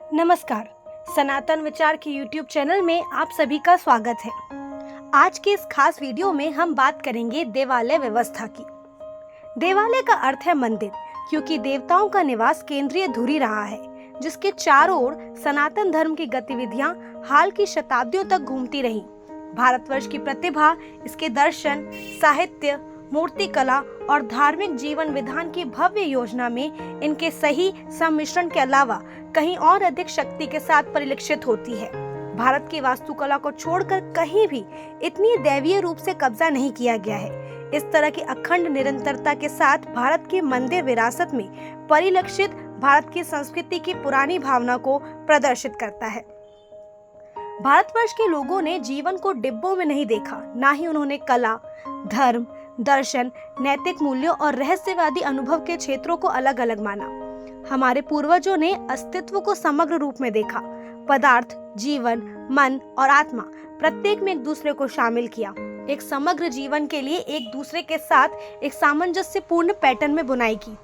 नमस्कार। सनातन विचार के YouTube चैनल में आप सभी का स्वागत है। आज के इस खास वीडियो में हम बात करेंगे देवालय व्यवस्था की। देवालय का अर्थ है मंदिर, क्योंकि देवताओं का निवास केंद्रीय धुरी रहा है, जिसके चारों ओर सनातन धर्म की गतिविधियां हाल की शताब्दियों तक घूमती रहीं। भारतवर्ष की प्रतिभा इसके दर्शन, साहित्य, मूर्तिकला और धार्मिक जीवन विधान की भव्य योजना में इनके सही सम्मिश्रण के अलावा कहीं और अधिक शक्ति के साथ परिलक्षित होती है। भारत की वास्तुकला को छोड़कर कहीं भी इतनी दैवीय रूप से कब्जा नहीं किया गया है। इस तरह की अखंड निरंतरता के साथ भारत की मंदिर विरासत में परिलक्षित भारत की संस्कृति की पुरानी भावना को प्रदर्शित करता है। भारतवर्ष के लोगों ने जीवन को डिब्बों में नहीं देखा, ना ही उन्होंने कला, धर्म, दर्शन, नैतिक मूल्यों और रहस्यवादी अनुभव के क्षेत्रों को अलग अलग माना। हमारे पूर्वजों ने अस्तित्व को समग्र रूप में देखा। पदार्थ, जीवन, मन और आत्मा प्रत्येक में एक दूसरे को शामिल किया। एक समग्र जीवन के लिए एक दूसरे के साथ एक सामंजस्यपूर्ण पैटर्न में बुनाई की।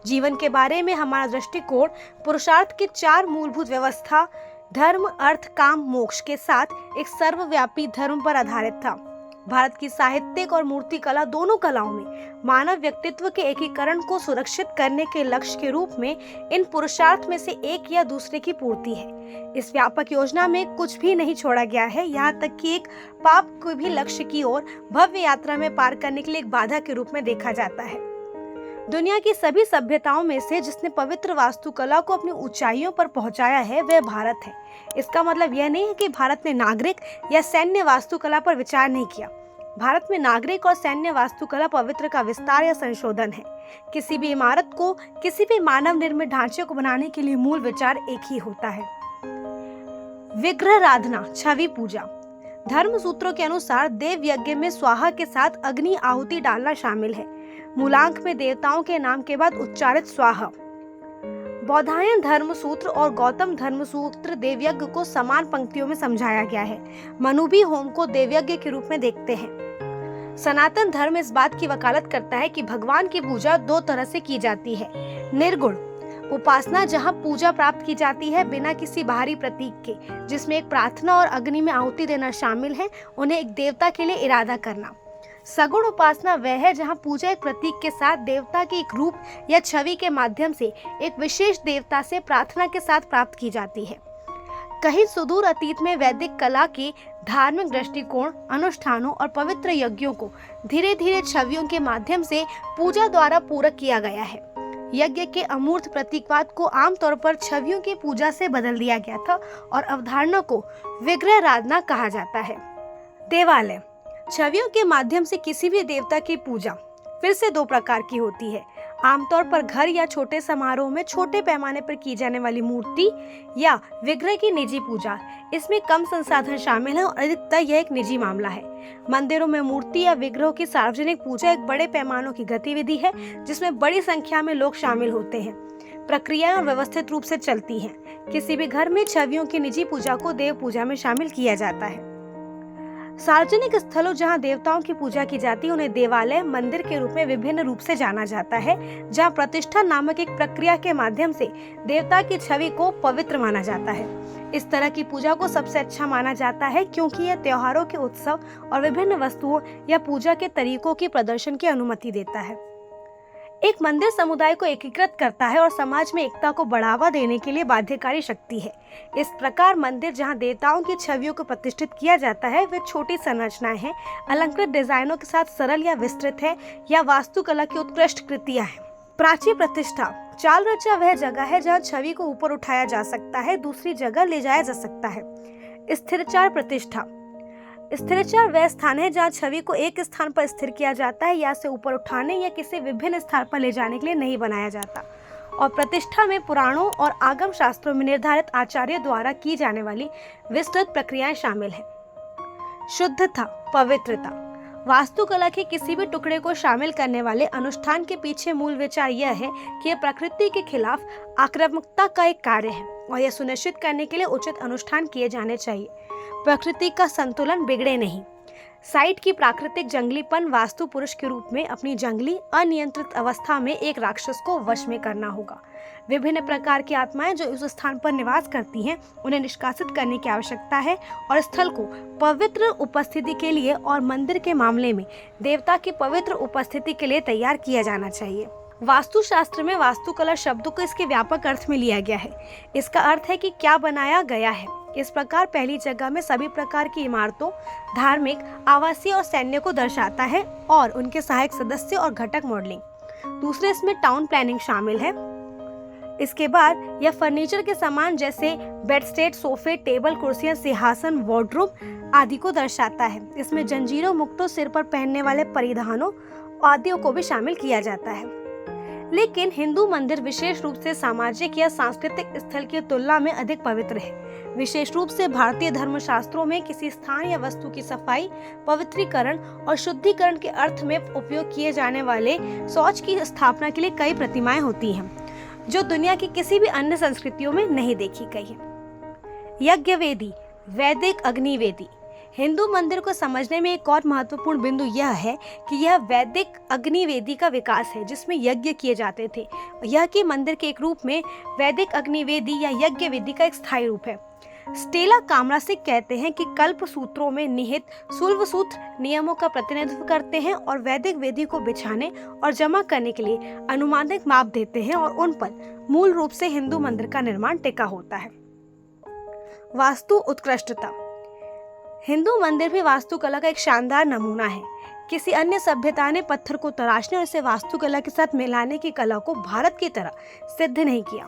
जीवन के बारे में हमारा दृष्टिकोण पुरुषार्थ की 4 मूलभूत व्यवस्था धर्म, अर्थ, काम, मोक्ष के साथ एक सर्वव्यापी धर्म पर आधारित था। भारत की साहित्यिक और मूर्तिकला दोनों कलाओं में मानव व्यक्तित्व के एकीकरण को सुरक्षित करने के लक्ष्य के रूप में इन पुरुषार्थ में से एक या दूसरे की पूर्ति है। इस व्यापक योजना में कुछ भी नहीं छोड़ा गया है, यहाँ तक कि एक पाप को भी लक्ष्य की ओर भव्य यात्रा में पार करने के लिए एक बाधा के रूप में देखा जाता है। दुनिया की सभी सभ्यताओं में से जिसने पवित्र वास्तुकला को अपनी ऊंचाइयों पर पहुंचाया है, वह भारत है। इसका मतलब यह नहीं है कि भारत ने नागरिक या सैन्य वास्तुकला पर विचार नहीं किया। भारत में नागरिक और सैन्य वास्तुकला पवित्र का विस्तार या संशोधन है। किसी भी इमारत को, किसी भी मानव निर्मित ढांचे को बनाने के लिए मूल विचार एक ही होता है। विग्रहाराधना, छवि पूजा। धर्म सूत्रों के अनुसार देव यज्ञ में स्वाहा के साथ अग्नि आहुति डालना शामिल है। मूलांक में देवताओं के नाम के बाद उच्चारित स्वाहा। बौधायन धर्म सूत्र और गौतम धर्म सूत्र देवयज्ञ को समान पंक्तियों में समझाया गया है। मनु भी होम को देवयज्ञ के रूप में देखते हैं। सनातन धर्म इस बात की वकालत करता है कि भगवान की पूजा 2 तरह से की जाती है। निर्गुण उपासना, जहाँ पूजा प्राप्त की जाती है बिना किसी बाहरी प्रतीक के, जिसमें एक प्रार्थना और अग्नि में आहुति देना शामिल है, उन्हें एक देवता के लिए इरादा करना। सगुण उपासना वह है जहाँ पूजा एक प्रतीक के साथ देवता के एक रूप या छवि के माध्यम से एक विशेष देवता से प्रार्थना के साथ प्राप्त की जाती है। कहीं सुदूर अतीत में वैदिक कला के धार्मिक दृष्टिकोण, अनुष्ठानों और पवित्र यज्ञों को धीरे धीरे छवियों के माध्यम से पूजा द्वारा पूरक किया गया है। यज्ञ के अमूर्त प्रतीकवाद को आमतौर पर छवियों की पूजा से बदल दिया गया था और अवधारणा को विग्रहाराधना कहा जाता है। देवालय, छवियों के माध्यम से किसी भी देवता की पूजा फिर से 2 प्रकार की होती है। आमतौर पर घर या छोटे समारोह में छोटे पैमाने पर की जाने वाली मूर्ति या विग्रह की निजी पूजा। इसमें कम संसाधन शामिल है और अधिकतर यह एक निजी मामला है। मंदिरों में मूर्ति या विग्रहों की सार्वजनिक पूजा एक बड़े पैमानों की गतिविधि है, जिसमें बड़ी संख्या में लोग शामिल होते हैं। प्रक्रियाएं और व्यवस्थित रूप से चलती हैं। किसी भी घर में छवियों की निजी पूजा को देव पूजा में शामिल किया जाता है। सार्वजनिक स्थलों जहां देवताओं की पूजा की जाती है उन्हें देवालय, मंदिर के रूप में विभिन्न रूप से जाना जाता है, जहां प्रतिष्ठा नामक एक प्रक्रिया के माध्यम से देवता की छवि को पवित्र माना जाता है। इस तरह की पूजा को सबसे अच्छा माना जाता है क्योंकि यह त्योहारों के उत्सव और विभिन्न वस्तुओं या पूजा के तरीकों की प्रदर्शन की अनुमति देता है। एक मंदिर समुदाय को एकीकृत करता है और समाज में एकता को बढ़ावा देने के लिए बाध्यकारी शक्ति है। इस प्रकार मंदिर जहां देवताओं की छवियों को प्रतिष्ठित किया जाता है वे छोटी संरचनाएं हैं, अलंकृत डिजाइनों के साथ सरल या विस्तृत है, या वास्तुकला की उत्कृष्ट कृतियां हैं। प्राची प्रतिष्ठा, चाल रचा वह जगह है जहां छवि को ऊपर उठाया जा सकता है, दूसरी जगह ले जाया जा सकता है। स्थिरचार प्रतिष्ठा, स्थिरचार वह स्थान है जहाँ छवि को एक स्थान पर स्थिर किया जाता है या से ऊपर उठाने या किसी विभिन्न स्थान पर ले जाने के लिए नहीं बनाया जाता। और प्रतिष्ठा में पुराणों और आगम शास्त्रों में निर्धारित आचार्य द्वारा की जाने वाली विस्तृत प्रक्रियाएं शामिल हैं। शुद्धता, पवित्रता, वास्तुकला के किसी भी टुकड़े को शामिल करने वाले अनुष्ठान के पीछे मूल विचार यह है कि यह प्रकृति के खिलाफ आक्रामकता का एक कार्य है और यह सुनिश्चित करने के लिए उचित अनुष्ठान किए जाने चाहिए। प्रकृति का संतुलन बिगड़े नहीं। साइट की प्राकृतिक जंगलीपन वास्तु पुरुष के रूप में अपनी जंगली अनियंत्रित अवस्था में एक राक्षस को वश में करना होगा। विभिन्न प्रकार की आत्माएं जो उस स्थान पर निवास करती हैं, उन्हें निष्कासित करने की आवश्यकता है और स्थल को पवित्र उपस्थिति के लिए और मंदिर के मामले में देवता की पवित्र उपस्थिति के लिए तैयार किया जाना चाहिए। वास्तुशास्त्र में वास्तुकला शब्द को इसके व्यापक अर्थ में लिया गया है। इसका अर्थ है कि क्या बनाया गया है। इस प्रकार पहली जगह में सभी प्रकार की इमारतों, धार्मिक, आवासीय और सैन्य को दर्शाता है और उनके सहायक सदस्य और घटक मॉडलिंग। दूसरे इसमें टाउन प्लानिंग शामिल है। इसके बाद यह फर्नीचर के सामान जैसे बेडस्टेड, सोफे, टेबल, कुर्सियां, सिंहासन, वार्डरोब आदि को दर्शाता है। इसमें जंजीरों, मुकुटों, सिर पर पहनने वाले परिधानों आदियों को भी शामिल किया जाता है। लेकिन हिंदू मंदिर विशेष रूप से सामाजिक या सांस्कृतिक स्थल की तुलना में अधिक पवित्र है। विशेष रूप से भारतीय धर्मशास्त्रों में किसी स्थान या वस्तु की सफाई, पवित्रीकरण और शुद्धिकरण के अर्थ में उपयोग किए जाने वाले शौच की स्थापना के लिए कई प्रतिमाएं होती हैं, जो दुनिया की किसी भी अन्य संस्कृतियों में नहीं देखी गई है। यज्ञ वेदी, वैदिक अग्निवेदी। हिंदू मंदिर को समझने में एक और महत्वपूर्ण बिंदु यह है कि यह वैदिक अग्निवेदी का विकास है, जिसमें यज्ञ किए जाते थे। यह कि मंदिर के एक रूप में वैदिक अग्निवेदी या यज्ञ वेदी का एक स्थायी रूप है। स्टेला कामरासिक कहते हैं कि कल्प सूत्रों में निहित शुल्व सूत्र नियमों का प्रतिनिधित्व करते हैं और वैदिक वेदी को बिछाने और जमा करने के लिए अनुमानिक माप देते हैं और उन पर मूल रूप से हिंदू मंदिर का निर्माण टिका होता है। वास्तु उत्कृष्टता। हिंदू मंदिर भी वास्तुकला का एक शानदार नमूना है। किसी अन्य सभ्यता ने पत्थर को तराशने और इसे वास्तुकला के साथ मिलाने की कला को भारत की तरह सिद्ध नहीं किया।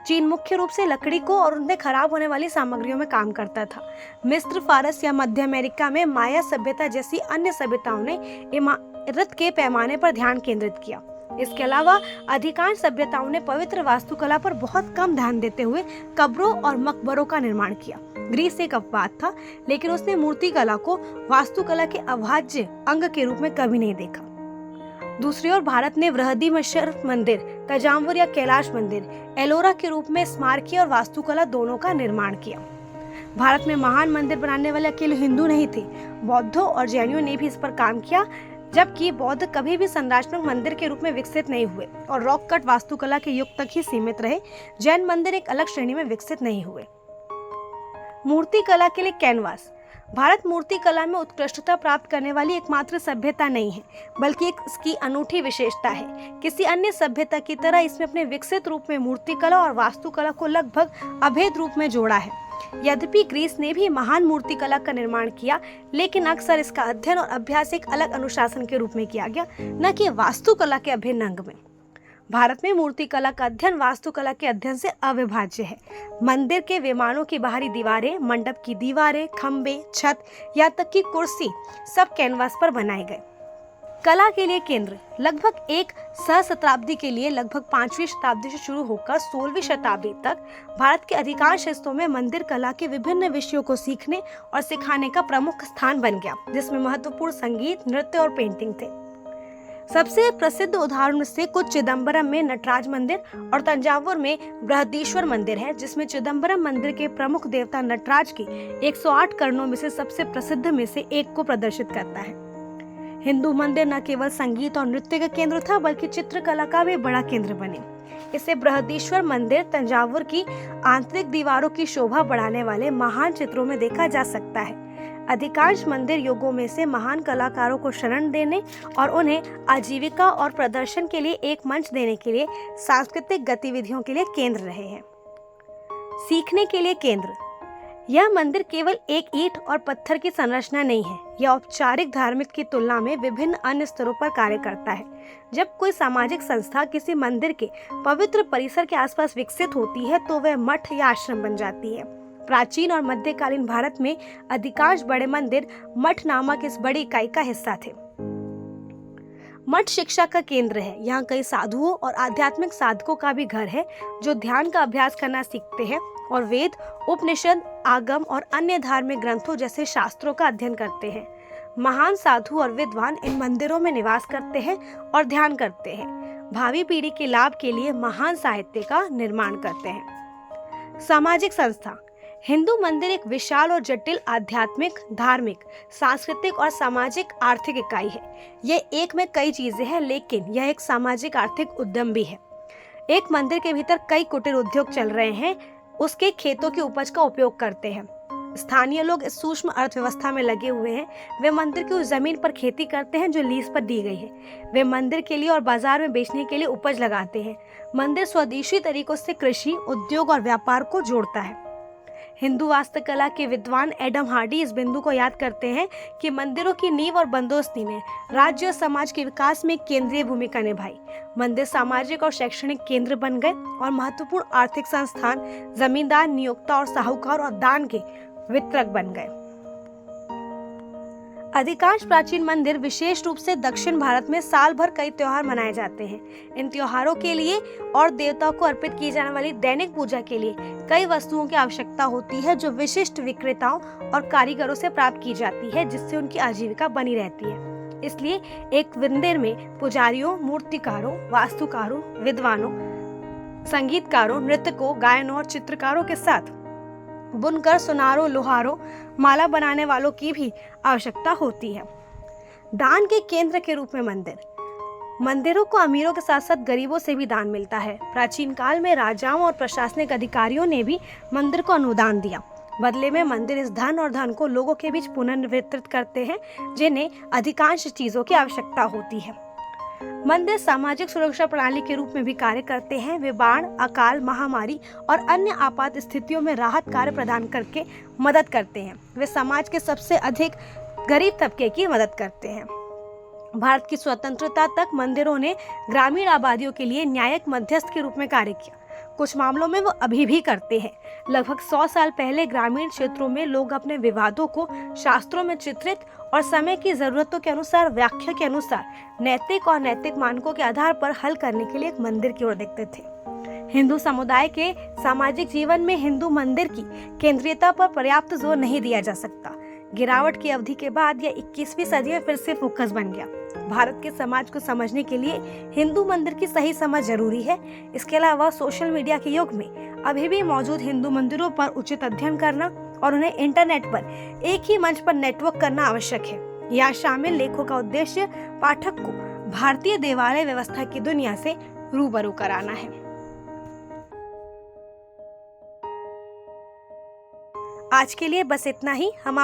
चीन मुख्य रूप से लकड़ी को और उनमें खराब होने वाली सामग्रियों में काम करता था। मिस्र, फारस या मध्य अमेरिका में माया सभ्यता जैसी अन्य सभ्यताओं ने इमारत के पैमाने पर ध्यान केंद्रित किया। इसके अलावा अधिकांश सभ्यताओं ने पवित्र वास्तुकला पर बहुत कम ध्यान देते हुए कब्रों और मकबरों का निर्माण किया। ग्रीस एक अपवाद था, लेकिन उसने मूर्ति कला को वास्तुकला के अभाज्य अंग के रूप में कभी नहीं देखा। दूसरी ओर भारत ने बृहदीश्वर मंदिर, तंजावुर या कैलाश मंदिर, एलोरा के रूप में स्मारकीय और वास्तुकला दोनों का निर्माण किया। भारत में महान मंदिर बनाने वाले अकेले हिंदू नहीं थे, बौद्धों और जैनियों ने भी इस पर काम किया, जबकि बौद्ध कभी भी संरचनात्मक मंदिर के रूप में विकसित नहीं हुए और रॉक कट वास्तुकला के युग तक ही सीमित रहे। जैन मंदिर एक अलग श्रेणी में विकसित नहीं हुए। मूर्ति कला के लिए कैनवास। भारत मूर्ति कला में उत्कृष्टता प्राप्त करने वाली एकमात्र सभ्यता नहीं है, बल्कि एक इसकी अनूठी विशेषता है। किसी अन्य सभ्यता की तरह इसमें अपने विकसित रूप में मूर्ति कला और वास्तुकला को लगभग अभेद रूप में जोड़ा है। यद्यपि ग्रीस ने भी महान मूर्ति कला का निर्माण किया, लेकिन अक्सर इसका अध्ययन और अभ्यास एक अलग अनुशासन के रूप में किया गया, न कि वास्तुकला के अभिन्न अंग में। भारत में मूर्ति कला का अध्ययन वास्तुकला के अध्ययन से अविभाज्य है। मंदिर के विमानों की बाहरी दीवारें, मंडप की दीवारें, खंबे, छत, यहाँ तक कि कुर्सी सब कैनवास पर बनाए गए। कला के लिए केंद्र। लगभग एक सहस्त्राब्दी के लिए लगभग 5वीं शताब्दी से शुरू होकर 16वीं शताब्दी तक भारत के अधिकांश हिस्सों में मंदिर कला के विभिन्न विषयों को सीखने और सिखाने का प्रमुख स्थान बन गया, जिसमें महत्वपूर्ण संगीत, नृत्य और पेंटिंग थे। सबसे प्रसिद्ध उदाहरण से कुछ चिदम्बरम में नटराज मंदिर और तंजावुर में बृहदीश्वर मंदिर है, जिसमें चिदम्बरम मंदिर के प्रमुख देवता नटराज की 108 करणों में से सबसे प्रसिद्ध में से एक को प्रदर्शित करता है। हिंदू मंदिर न केवल संगीत और नृत्य का केंद्र था, बल्कि चित्रकला का भी बड़ा केंद्र बने। इसे बृहदीश्वर मंदिर तंजावुर की आंतरिक दीवारों की शोभा बढ़ाने वाले महान चित्रों में देखा जा सकता है। अधिकांश मंदिर युगों में से महान कलाकारों को शरण देने और उन्हें आजीविका और प्रदर्शन के लिए एक मंच देने के लिए सांस्कृतिक गतिविधियों के लिए केंद्र रहे हैं। सीखने के लिए केंद्र। यह मंदिर केवल एक ईंट और पत्थर की संरचना नहीं है, यह औपचारिक धार्मिक की तुलना में विभिन्न अन्य स्तरों पर कार्य करता है। जब कोई सामाजिक संस्था किसी मंदिर के पवित्र परिसर के आसपास विकसित होती है, तो वह मठ या आश्रम बन जाती है। प्राचीन और मध्यकालीन भारत में अधिकांश बड़े मंदिर मठ नामक इस बड़ी इकाई का हिस्सा थे। मठ शिक्षा का केंद्र है। यहाँ कई साधुओं और आध्यात्मिक साधकों का भी घर है, जो ध्यान का अभ्यास करना सीखते हैं और वेद, उपनिषद, आगम और अन्य धार्मिक ग्रंथों जैसे शास्त्रों का अध्ययन करते हैं। महान साधु और विद्वान इन मंदिरों में निवास करते हैं और ध्यान करते हैं। भावी पीढ़ी के लाभ के लिए महान साहित्य का निर्माण करते हैं। सामाजिक संस्था। हिंदू मंदिर एक विशाल और जटिल आध्यात्मिक, धार्मिक, सांस्कृतिक और सामाजिक आर्थिक इकाई है। यह एक में कई चीजें हैं, लेकिन यह एक सामाजिक आर्थिक उद्यम भी है। एक मंदिर के भीतर कई कुटीर उद्योग चल रहे हैं, उसके खेतों की उपज का उपयोग करते हैं। स्थानीय लोग इस सूक्ष्म अर्थव्यवस्था में लगे हुए हैं। वे मंदिर की उस जमीन पर खेती करते हैं जो लीज पर दी गई है। वे मंदिर के लिए और बाजार में बेचने के लिए उपज लगाते हैं। मंदिर स्वदेशी तरीकों से कृषि, उद्योग और व्यापार को जोड़ता है। हिंदू वास्तुकला के विद्वान एडम हार्डी इस बिंदु को याद करते हैं कि मंदिरों की नींव और बंदोबस्ती ने राज्य और समाज के विकास में केंद्रीय भूमिका निभाई। मंदिर सामाजिक और शैक्षणिक केंद्र बन गए और महत्वपूर्ण आर्थिक संस्थान, जमींदार, नियोक्ता और साहूकार और दान के वितरक बन गए। अधिकांश प्राचीन मंदिर, विशेष रूप से दक्षिण भारत में, साल भर कई त्योहार मनाए जाते हैं। इन त्योहारों के लिए और देवताओं को अर्पित की जाने वाली दैनिक पूजा के लिए कई वस्तुओं की आवश्यकता होती है जो विशिष्ट विक्रेताओं और कारीगरों से प्राप्त की जाती है, जिससे उनकी आजीविका बनी रहती है। इसलिए एक मंदिर में पुजारियों, मूर्तिकारों, वास्तुकारों, विद्वानों, संगीतकारों, नृत्यकों, गायनों और चित्रकारों के साथ बुनकर, सुनारों, लोहारों, माला बनाने वालों की भी आवश्यकता होती है। दान के केंद्र के रूप में मंदिरों को अमीरों के साथ साथ गरीबों से भी दान मिलता है। प्राचीन काल में राजाओं और प्रशासनिक अधिकारियों ने भी मंदिर को अनुदान दिया। बदले में मंदिर इस धन और धन को लोगों के बीच पुनर्वितरित करते हैं जिन्हें अधिकांश चीजों की आवश्यकता होती है। मंदिर सामाजिक सुरक्षा प्रणाली के रूप में भी कार्य करते हैं। वे बाढ़, अकाल, महामारी और अन्य आपात स्थितियों में राहत कार्य प्रदान करके मदद करते हैं। वे समाज के सबसे अधिक गरीब तबके की मदद करते हैं। भारत की स्वतंत्रता तक मंदिरों ने ग्रामीण आबादियों के लिए न्यायिक मध्यस्थ के रूप में कार्य किया। कुछ मामलों में वो अभी भी करते हैं। लगभग 100 साल पहले ग्रामीण क्षेत्रों में लोग अपने विवादों को शास्त्रों में चित्रित और समय की जरूरतों के अनुसार, व्याख्या के अनुसार, नैतिक और नैतिक मानकों के आधार पर हल करने के लिए एक मंदिर की ओर देखते थे। हिंदू समुदाय के सामाजिक जीवन में हिंदू मंदिर की केंद्रीयता पर पर्याप्त जोर नहीं दिया जा सकता। गिरावट की अवधि के बाद यह 21वीं सदी में फिर से फोकस बन गया। भारत के समाज को समझने के लिए हिंदू मंदिर की सही समझ जरूरी है। इसके अलावा सोशल मीडिया के युग में अभी भी मौजूद हिंदू मंदिरों पर उचित अध्ययन करना और उन्हें इंटरनेट पर एक ही मंच पर नेटवर्क करना आवश्यक है। यहाँ शामिल लेखों का उद्देश्य पाठक को भारतीय देवालय व्यवस्था की दुनिया से रूबरू कराना है। आज के लिए बस इतना ही। हम